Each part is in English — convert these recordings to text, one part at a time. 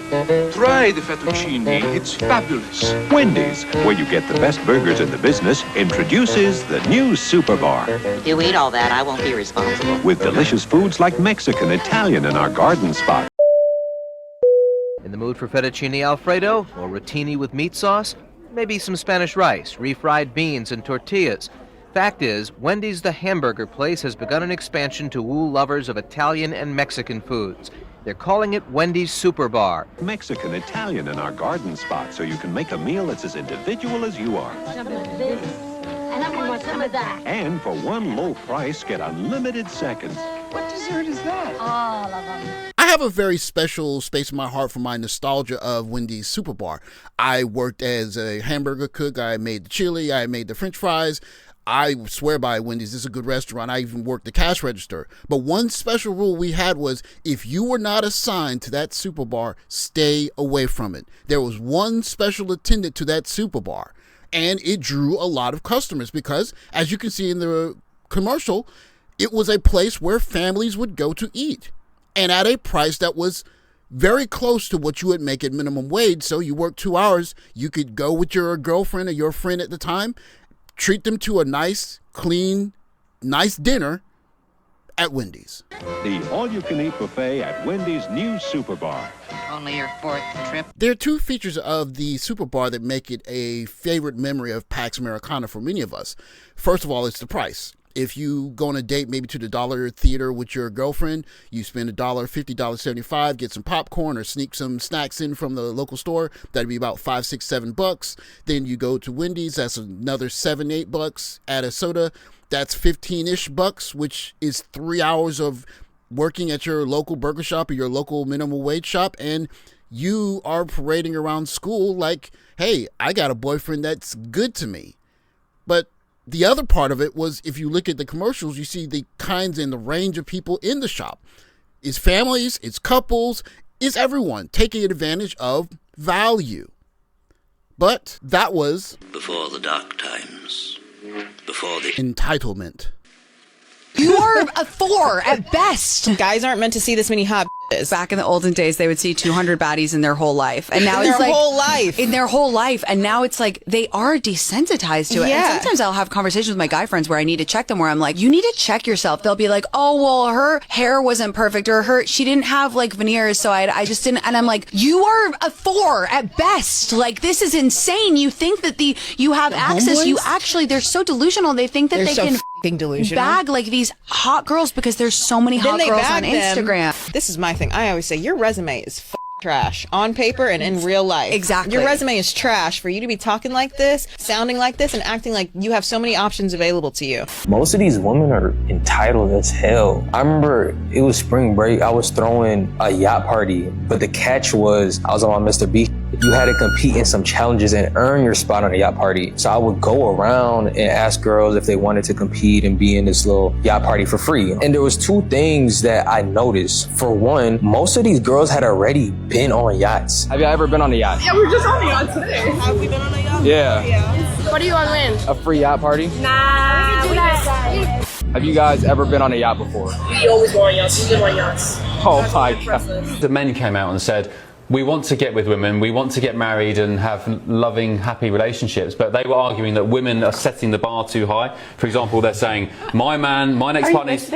Try the fettuccine, it's fabulous. Wendy's, where you get the best burgers in the business, introduces the new Super Bar. If you eat all that, I won't be responsible. With delicious foods like Mexican, Italian, and our garden spot. In the mood for fettuccine Alfredo or rotini with meat sauce? Maybe some Spanish rice, refried beans, and tortillas. Fact is, Wendy's the hamburger place has begun an expansion to woo lovers of Italian and Mexican foods. They're calling it Wendy's Super Bar. Mexican, Italian, and our garden spot, so you can make a meal that's as individual as you are. And I want some of that. And for one low price, get unlimited seconds. What dessert is that? All of them. I have a very special space in my heart for my nostalgia of Wendy's Super Bar. I worked as a hamburger cook. I made the chili. I made the French fries. I swear by Wendy's. This is a good restaurant. I even worked the cash register. But one special rule we had was if you were not assigned to that Super Bar, stay away from it. There was one special attendant to that Super Bar, and it drew a lot of customers because, as you can see in the commercial, it was a place where families would go to eat, and at a price that was very close to what you would make at minimum wage. So you work 2 hours, you could go with your girlfriend or your friend at the time, treat them to a nice, clean, nice dinner at Wendy's. The all-you-can-eat buffet at Wendy's new Super Bar. Only your fourth trip. There are two features of the Super Bar that make it a favorite memory of Pax Americana for many of us. First of all, it's the price. If you go on a date maybe to the Dollar Theater with your girlfriend, you spend $1.50, $1.75, get some popcorn or sneak some snacks in from the local store. That'd be about $5, $6, $7. Then you go to Wendy's, that's another $7, $8. Add a soda, that's 15-ish bucks, which is 3 hours of working at your local burger shop or your local minimum wage shop, and you are parading around school like, hey, I got a boyfriend that's good to me. But the other part of it was, if you look at the commercials, you see the kinds and the range of people in the shop. It's families, it's couples, it's everyone taking advantage of value. But that was before the dark times, before the entitlement. You are a 4 at best. Guys aren't meant to see this many hot bitches. Back in the olden days, they would see 200 baddies in their whole life. And now it's like... In their whole life. And now it's like, they are desensitized to it. Yeah. And sometimes I'll have conversations with my guy friends where I need to check them, where I'm like, you need to check yourself. They'll be like, oh, well, her hair wasn't perfect, or she didn't have like veneers, so I just didn't. And I'm like, you are a 4 at best. Like, this is insane. You think that you have access. Homeboys? They're so delusional. They think that They're they so can f***ing delusional. bag like these hot girls because there's so many hot girls on Instagram. This is my thing. I always say your resume is trash on paper and in real life. Exactly. Your resume is trash for you to be talking like this, sounding like this, and acting like you have so many options available to you. Most of these women are entitled as hell. I remember it was spring break. I was throwing a yacht party, but the catch was I was on my Mr. B. You had to compete in some challenges and earn your spot on a yacht party. So I would go around and ask girls if they wanted to compete and be in this little yacht party for free. And there was two things that I noticed. For one, most of these girls had already been on yachts. Have you ever been on a yacht? Yeah, we're just on a yacht today. Have we been on a yacht? Yeah. What do you want to win? A free yacht party? Nah, we Have you guys ever been on a yacht before? We always go on yachts. We live on yachts. Oh my God. The men came out and said, we want to get with women, we want to get married and have loving, happy relationships, but they were arguing that women are setting the bar too high. For example, they're saying, my next man needs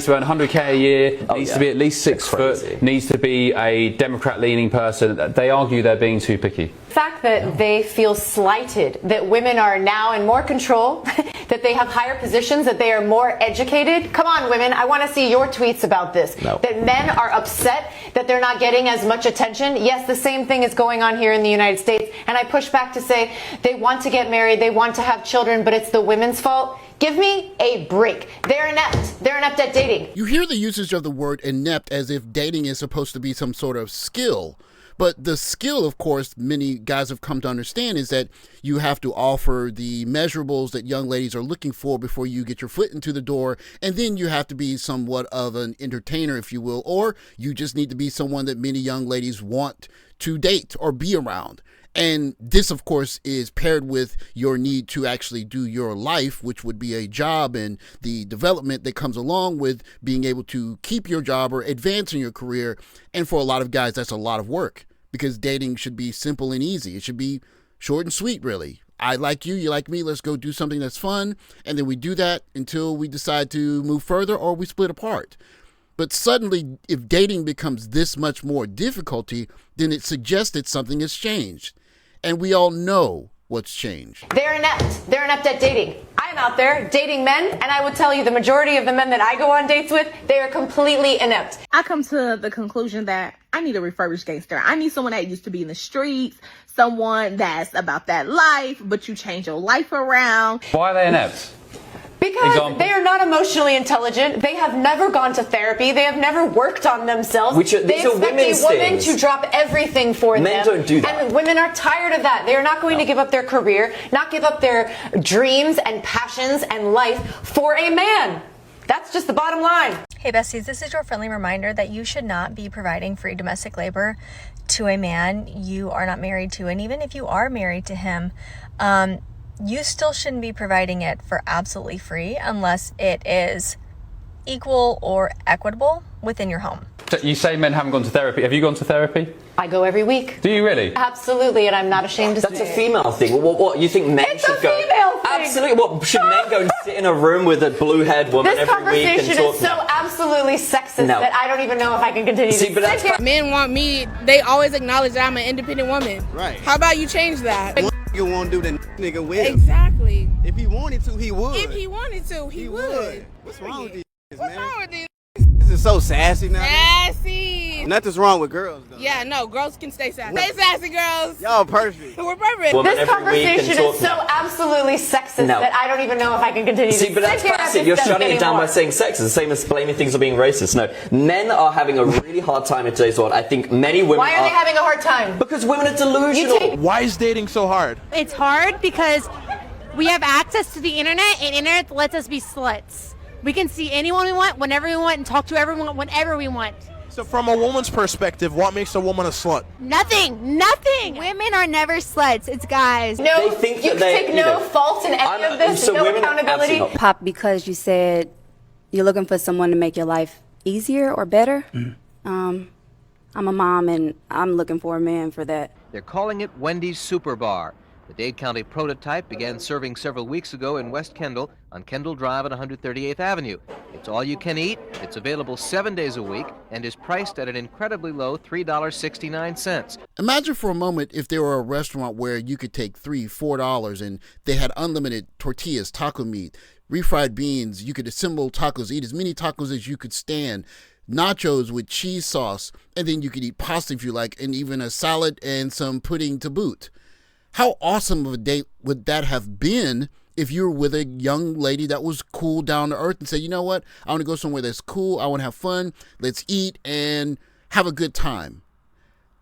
to earn 100k a year, needs to be at least 6 foot, needs to be a Democrat-leaning person. They argue they're being too picky. The fact that they feel slighted, that women are now in more control, that they have higher positions, that they are more educated. Come on, women, I want to see your tweets about this. No. That men are upset that they're not getting as much attention. Yes, the same thing is going on here in the United States. And I push back to say they want to get married, they want to have children, but it's the women's fault. Give me a break. They're inept. They're inept at dating. You hear the usage of the word inept as if dating is supposed to be some sort of skill. But the skill, of course, many guys have come to understand is that you have to offer the measurables that young ladies are looking for before you get your foot into the door. And then you have to be somewhat of an entertainer, if you will, or you just need to be someone that many young ladies want to date or be around. And this, of course, is paired with your need to actually do your life, which would be a job and the development that comes along with being able to keep your job or advance in your career. And for a lot of guys, that's a lot of work because dating should be simple and easy. It should be short and sweet, really. I like you, you like me, let's go do something that's fun. And then we do that until we decide to move further or we split apart. But suddenly, if dating becomes this much more difficulty, then it suggests that something has changed. And we all know what's changed. They're inept. They're inept at dating. I'm out there dating men, and I would tell you the majority of the men that I go on dates with, they are completely inept. I come to the conclusion that I need a refurbished gangster. I need someone that used to be in the streets, someone that's about that life, but you change your life around. Why are they inept? Because they are not emotionally intelligent. They have never gone to therapy. They have never worked on themselves. They expect a woman to drop everything for them. Men don't do that. And women are tired of that. They are not going to give up their career, not give up their dreams and passions and life for a man. That's just the bottom line. Hey besties, this is your friendly reminder that you should not be providing free domestic labor to a man you are not married to. And even if you are married to him, you still shouldn't be providing it for absolutely free unless it is equal or equitable within your home. So you say men haven't gone to therapy. Have you gone to therapy? I go every week. Do you really? Absolutely, and I'm not ashamed to say That's a female thing. What you think men should go? It's a female thing. Absolutely. What, should men go and sit in a room with a blue-haired woman This every week and conversation talk? is so absolutely sexist that I don't even know if I can continue to See, but sit here. Men want me, they always acknowledge that I'm an independent woman. Right. How about you change that? You won't do the nigga with him. Exactly. If he wanted to, he would. If he wanted to, he would. What's wrong with these What's man? wrong with these? This is so sassy now. Sassy. Nothing's wrong with girls, though. Yeah, no, girls can stay sassy. Stay sassy, girls. Y'all perfect. We're perfect. Woman This every week and conversation talk is so now. absolutely sexist No. that I don't even know if I can continue to See, sit but that's here classic. at You're this shutting it down by anymore. saying sex. It's the same as blaming things for being racist. No, men are having a really hard time in today's world. I think many women Why are they having a hard time? Because women are delusional. Why is dating so hard? It's hard because we have access to the internet, and internet lets us be sluts. We can see anyone we want, whenever we want, and talk to everyone whenever we want. So from a woman's perspective, what makes a woman a slut? Nothing. Women are never sluts. It's guys. No, They think you that they, take you no know, fault in any of this, so no women accountability. absolutely not. Pop, because you said you're looking for someone to make your life easier or better. I'm a mom and I'm looking for a man for that. They're calling it Wendy's Super Bar. The Dade County prototype began serving several weeks ago in West Kendall on Kendall Drive on 138th Avenue. It's all you can eat, it's available 7 days a week, and is priced at an incredibly low $3.69. Imagine for a moment if there were a restaurant where you could take $3, $4 and they had unlimited tortillas, taco meat, refried beans. You could assemble tacos, eat as many tacos as you could stand, nachos with cheese sauce, and then you could eat pasta if you like, and even a salad and some pudding to boot. How awesome of a date would that have been if you were with a young lady that was cool, down to earth, and said, you know what, I want to go somewhere that's cool, I want to have fun, let's eat and have a good time.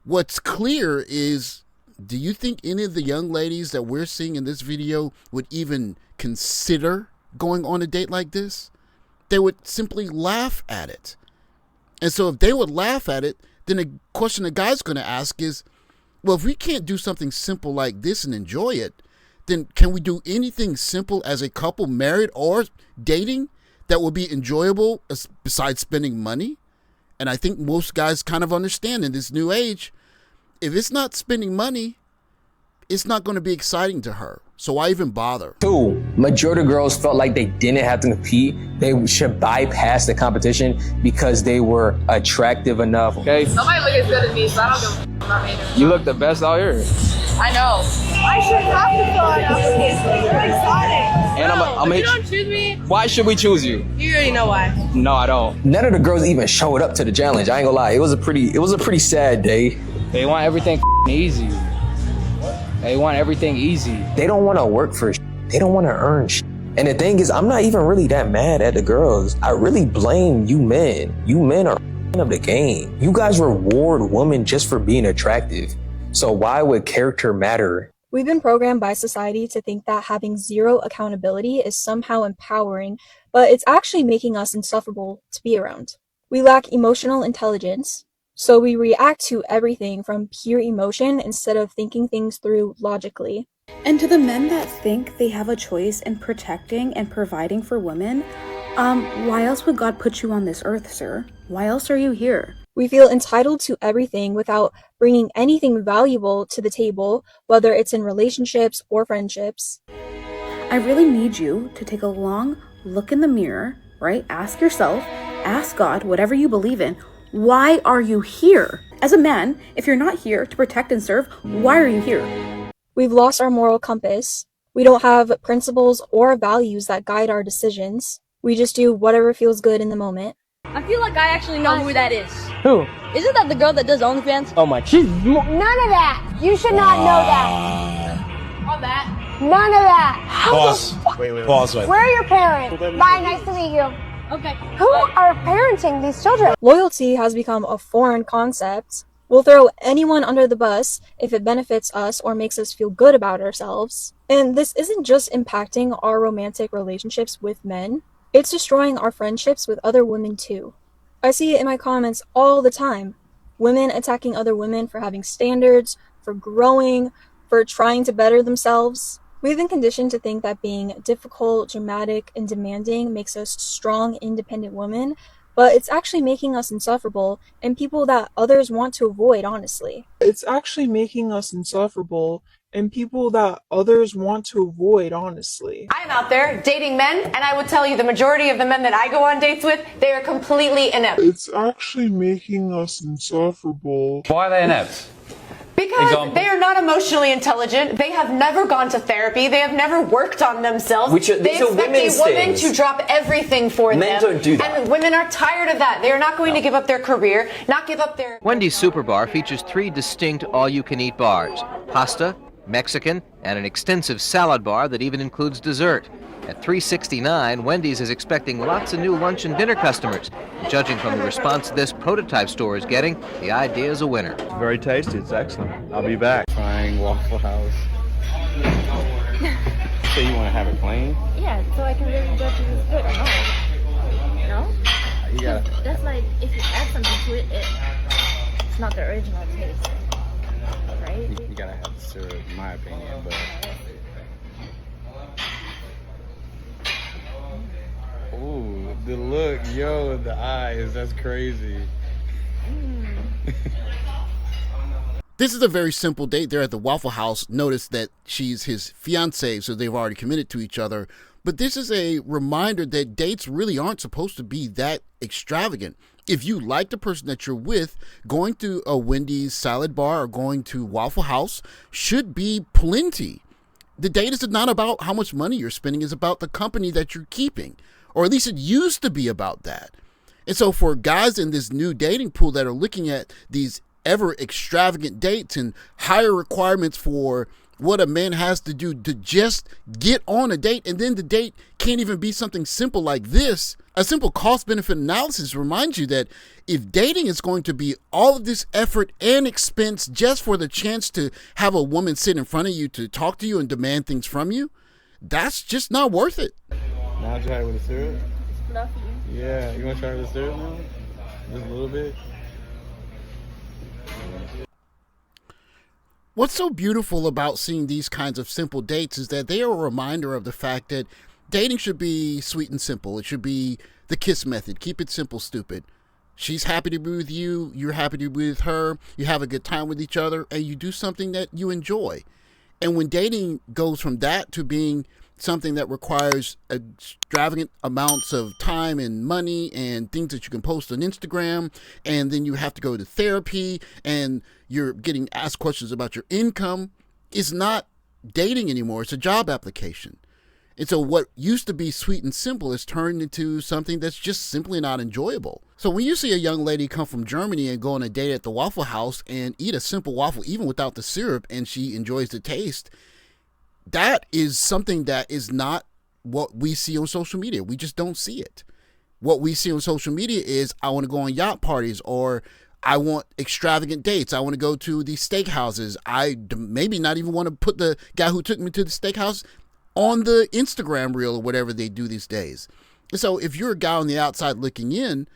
What's clear is, do you think any of the young ladies that we're seeing in this video would even consider going on a date like this? They would simply laugh at it. And so if they would laugh at it, then the question the guy's going to ask is, well, if we can't do something simple like this and enjoy it, then can we do anything simple as a couple, married or dating, that will be enjoyable besides spending money? And I think most guys kind of understand in this new age, if it's not spending money, it's not going to be exciting to her. So why even bother? Two, majority of girls felt like they didn't have to compete. They should bypass the competition because they were attractive enough. Okay. Somebody look as good as me, so I don't give a f about me. You look the best out here. I know. I should have to fill out an application. You're exciting. And I'm if you don't choose me, Why should we choose you? you already know why. No, I don't. None of the girls even showed up to the challenge. I ain't gonna lie. It was a pretty sad day. They want everything easy. They want everything easy. They don't want to work for they don't want to earn And the thing is, I'm not even really that mad at the girls. I really blame you men. You men are of the game. You guys reward women just for being attractive. So why would character matter? We've been programmed by society to think that having zero accountability is somehow empowering, but it's actually making us insufferable to be around. We lack emotional intelligence, So we react to everything from pure emotion instead of thinking things through logically. And to the men that think they have a choice in protecting and providing for women, why else would God put you on this earth, sir? Why else are you here? We feel entitled to everything without bringing anything valuable to the table, whether it's in relationships or friendships. I really need you to take a long look in the mirror, right? Ask yourself, ask God, whatever you believe in, why are you here? As a man, if you're not here to protect and serve, why are you here? We've lost our moral compass. We don't have principles or values that guide our decisions. We just do whatever feels good in the moment. I feel like I actually know who that is. Who? Isn't that the girl that does OnlyFans? Oh my. None of that. You should not know that. All that. None of that. Pause. Wait. Pause. Wait. Where are your parents? Bye. Nice to meet you. Okay. Who are parenting these children? Loyalty has become a foreign concept. We'll throw anyone under the bus if it benefits us or makes us feel good about ourselves. And this isn't just impacting our romantic relationships with men. It's destroying our friendships with other women too. I see it in my comments all the time. Women attacking other women for having standards, for growing, for trying to better themselves. We've been conditioned to think that being difficult, dramatic, and demanding makes us strong, independent women, but it's actually making us insufferable and people that others want to avoid, honestly. It's actually making us insufferable and people that others want to avoid, honestly. I'm out there dating men, and I would tell you the majority of the men that I go on dates with, they are completely inept. It's actually making us insufferable. Why are they inept? Because they are not emotionally intelligent. They have never gone to therapy. They have never worked on themselves. These they are expect women's a woman things. to drop everything for them. Men don't do that. And women are tired of that. They are not going to give up their career, not give up their... Wendy's Super Bar features 3 distinct all-you-can-eat bars: pasta, Mexican, and an extensive salad bar that even includes dessert. At $3.69, Wendy's is expecting lots of new lunch and dinner customers. Judging from the response this prototype store is getting, the idea is a winner. It's very tasty. It's excellent. I'll be back. Trying Waffle House. So you want to have it plain? Yeah, so I can really judge if it's good or not. No? You gotta. That's like, if you add something to it, it's not the original taste. Right? You gotta have the syrup, in my opinion, but... Ooh, the look, yo, the eyes, that's crazy. This is a very simple date. They're at the Waffle House. Notice that she's his fiancée, so they've already committed to each other. But this is a reminder that dates really aren't supposed to be that extravagant. If you like the person that you're with, going to a Wendy's salad bar or going to Waffle House should be plenty. The date is not about how much money you're spending. It's about the company that you're keeping. Or at least it used to be about that. And so for guys in this new dating pool that are looking at these ever extravagant dates and higher requirements for what a man has to do to just get on a date, and then the date can't even be something simple like this, a simple cost-benefit analysis reminds you that if dating is going to be all of this effort and expense just for the chance to have a woman sit in front of you to talk to you and demand things from you, that's just not worth it. Now try it with the syrup? It's fluffy. Yeah, you want to try it with the syrup now? Just a little bit? What's so beautiful about seeing these kinds of simple dates is that they are a reminder of the fact that dating should be sweet and simple. It should be the KISS method. Keep it simple, stupid. She's happy to be with you. You're happy to be with her. You have a good time with each other, and you do something that you enjoy. And when dating goes from that to being something that requires extravagant amounts of time and money and things that you can post on Instagram, and then you have to go to therapy and you're getting asked questions about your income, it's not dating anymore. It's a job application. And so what used to be sweet and simple is turned into something that's just simply not enjoyable. So when you see a young lady come from Germany and go on a date at the Waffle House and eat a simple waffle, even without the syrup, and she enjoys the taste, that is something that is not what we see on social media. We just don't see it. What we see on social media is, I want to go on yacht parties, or I want extravagant dates. I want to go to these steakhouses. I maybe not even want to put the guy who took me to the steakhouse on the Instagram reel or whatever they do these days. And so if you're a guy on the outside looking in,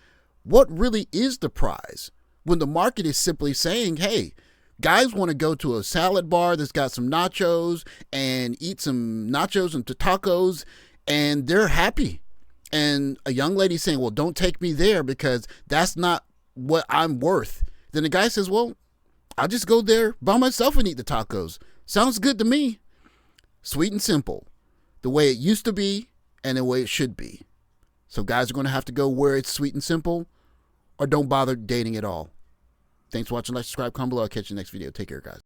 what really is the prize? when the market is simply saying, hey, guys want to go to a salad bar that's got some nachos and eat some nachos and tacos, and they're happy. And a young lady saying, well, don't take me there because that's not what I'm worth. Then the guy says, well, I'll just go there by myself and eat the tacos. Sounds good to me. Sweet and simple. The way it used to be and the way it should be. So guys are going to have to go where it's sweet and simple, or don't bother dating at all. Thanks for watching. Like, subscribe, comment below. I'll catch you next video. Take care, guys.